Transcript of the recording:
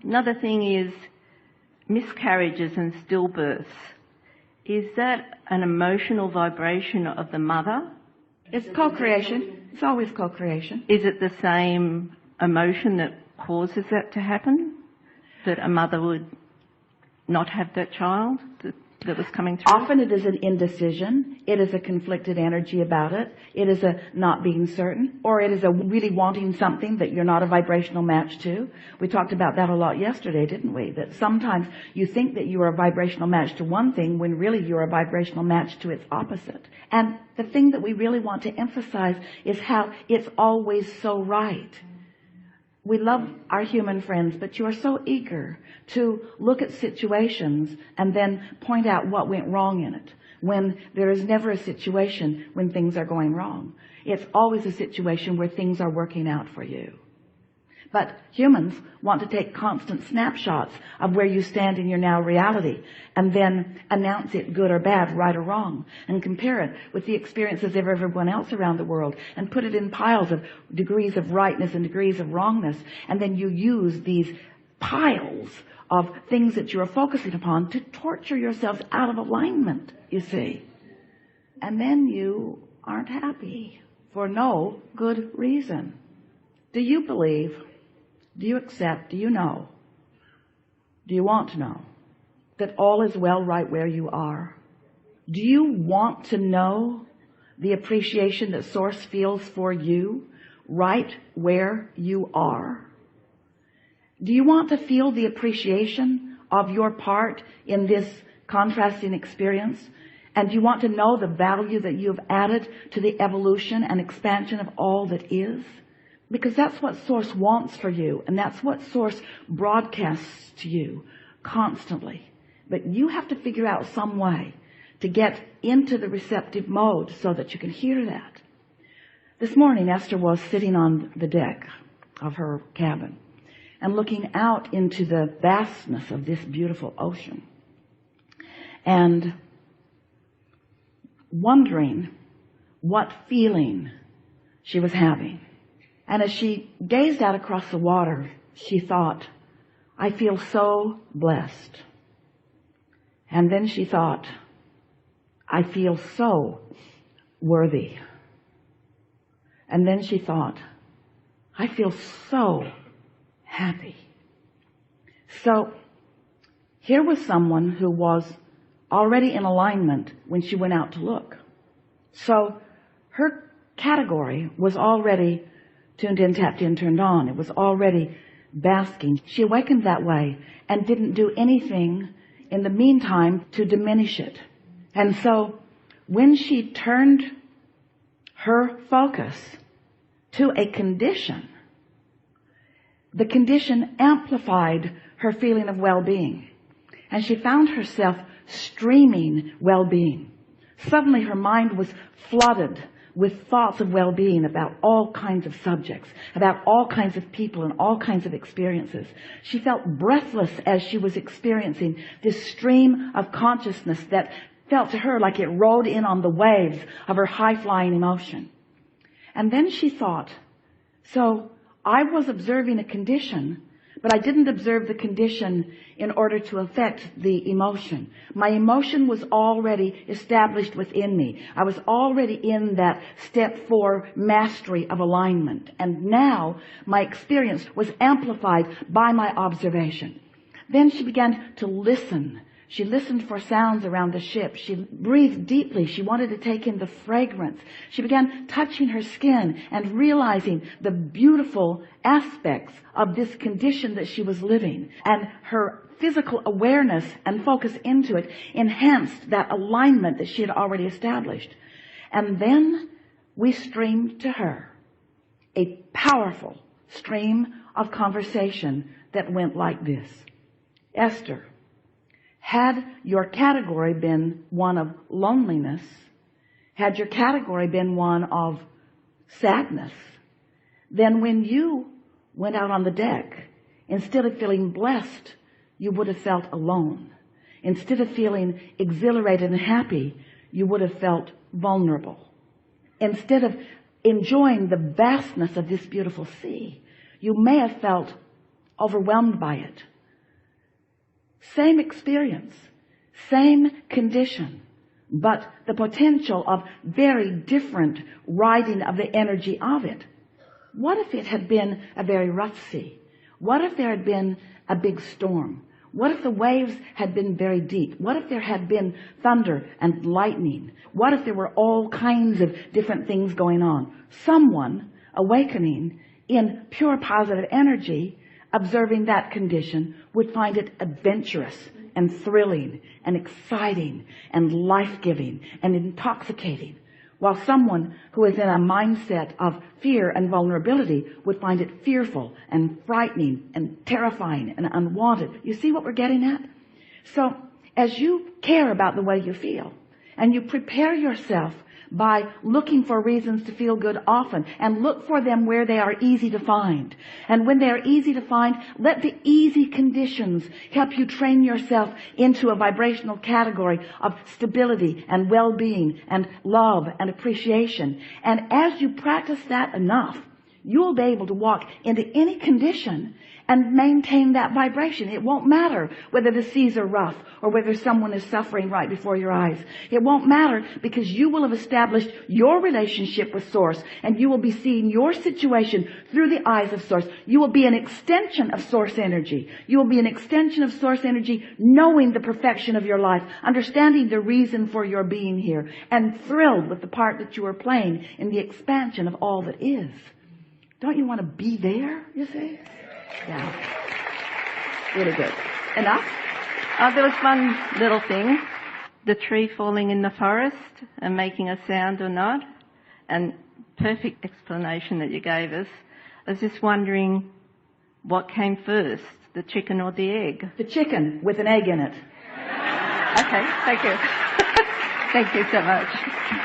Another thing is miscarriages and stillbirths. Is that an emotional vibration of the mother? It's co-creation. It's always co-creation. Is it the same emotion that causes that to happen? That a mother would not have that child that was coming through? Often it is an indecision. It is a conflicted energy about it. It is a not being certain. Or it is a really wanting something that you're not a vibrational match to. We talked about that a lot yesterday, didn't we? That sometimes you think that you are a vibrational match to one thing when really you're a vibrational match to its opposite. And the thing that we really want to emphasize is how it's always so right. We love our human friends, but you are so eager to look at situations and then point out what went wrong in it, when there is never a situation when things are going wrong. It's always a situation where things are working out for you. But humans want to take constant snapshots of where you stand in your now reality and then announce it good or bad, right or wrong, and compare it with the experiences of everyone else around the world and put it in piles of degrees of rightness and degrees of wrongness. And then you use these piles of things that you are focusing upon to torture yourselves out of alignment, you see. And then you aren't happy for no good reason. Do you believe? Do you accept? Do you know? Do you want to know that all is well right where you are? Do you want to know the appreciation that Source feels for you right where you are? Do you want to feel the appreciation of your part in this contrasting experience? And do you want to know the value that you have added to the evolution and expansion of all that is? Because that's what Source wants for you, and that's what Source broadcasts to you constantly. But you have to figure out some way to get into the receptive mode so that you can hear that. This morning, Esther was sitting on the deck of her cabin and looking out into the vastness of this beautiful ocean and wondering what feeling she was having. And as she gazed out across the water, she thought, I feel so blessed. And then she thought, I feel so worthy. And then she thought, I feel so happy. So here was someone who was already in alignment when she went out to look. So her category was already tuned in, tapped in, turned on. It was already basking. She awakened that way and didn't do anything in the meantime to diminish it. And so when she turned her focus to a condition, the condition amplified her feeling of well-being. And she found herself streaming well-being. Suddenly her mind was flooded with thoughts of well-being about all kinds of subjects, about all kinds of people and all kinds of experiences. She felt breathless as she was experiencing this stream of consciousness that felt to her like it rode in on the waves of her high-flying emotion. And then she thought, so I was observing a condition, but I didn't observe the condition in order to affect the emotion. My emotion was already established within me. I was already in that step 4 mastery of alignment. And now my experience was amplified by my observation. Then she began to listen. She listened for sounds around the ship. She breathed deeply. She wanted to take in the fragrance. She began touching her skin and realizing the beautiful aspects of this condition that she was living. And her physical awareness and focus into it enhanced that alignment that she had already established. And then we streamed to her a powerful stream of conversation that went like this. Esther, had your category been one of loneliness, had your category been one of sadness, then when you went out on the deck, instead of feeling blessed, you would have felt alone. Instead of feeling exhilarated and happy, you would have felt vulnerable. Instead of enjoying the vastness of this beautiful sea, you may have felt overwhelmed by it, Same experience, same condition, but the potential of very different riding of the energy of it. What if it had been a very rough sea? What if there had been a big storm? What if the waves had been very deep? What if there had been thunder and lightning? What if there were all kinds of different things going on? Someone awakening in pure positive energy, observing that condition, would find it adventurous and thrilling and exciting and life-giving and intoxicating, while someone who is in a mindset of fear and vulnerability would find it fearful and frightening and terrifying and unwanted. You see what we're getting at? So as you care about the way you feel, and you prepare yourself by looking for reasons to feel good often, and look for them where they are easy to find. And when they are easy to find, let the easy conditions help you train yourself into a vibrational category of stability and well-being and love and appreciation. And as you practice that enough, you'll be able to walk into any condition and maintain that vibration. It won't matter whether the seas are rough or whether someone is suffering right before your eyes. It won't matter, because you will have established your relationship with Source, and you will be seeing your situation through the eyes of Source. You will be an extension of Source energy. You will be an extension of Source energy, knowing the perfection of your life, understanding the reason for your being here, and thrilled with the part that you are playing in the expansion of all that is. Don't you want to be there, you see? Yeah. Really good. Enough? There was one little thing. The tree falling in the forest and making a sound or not. And perfect explanation that you gave us. I was just wondering what came first, the chicken or the egg? The chicken with an egg in it. Okay, thank you. Thank you so much.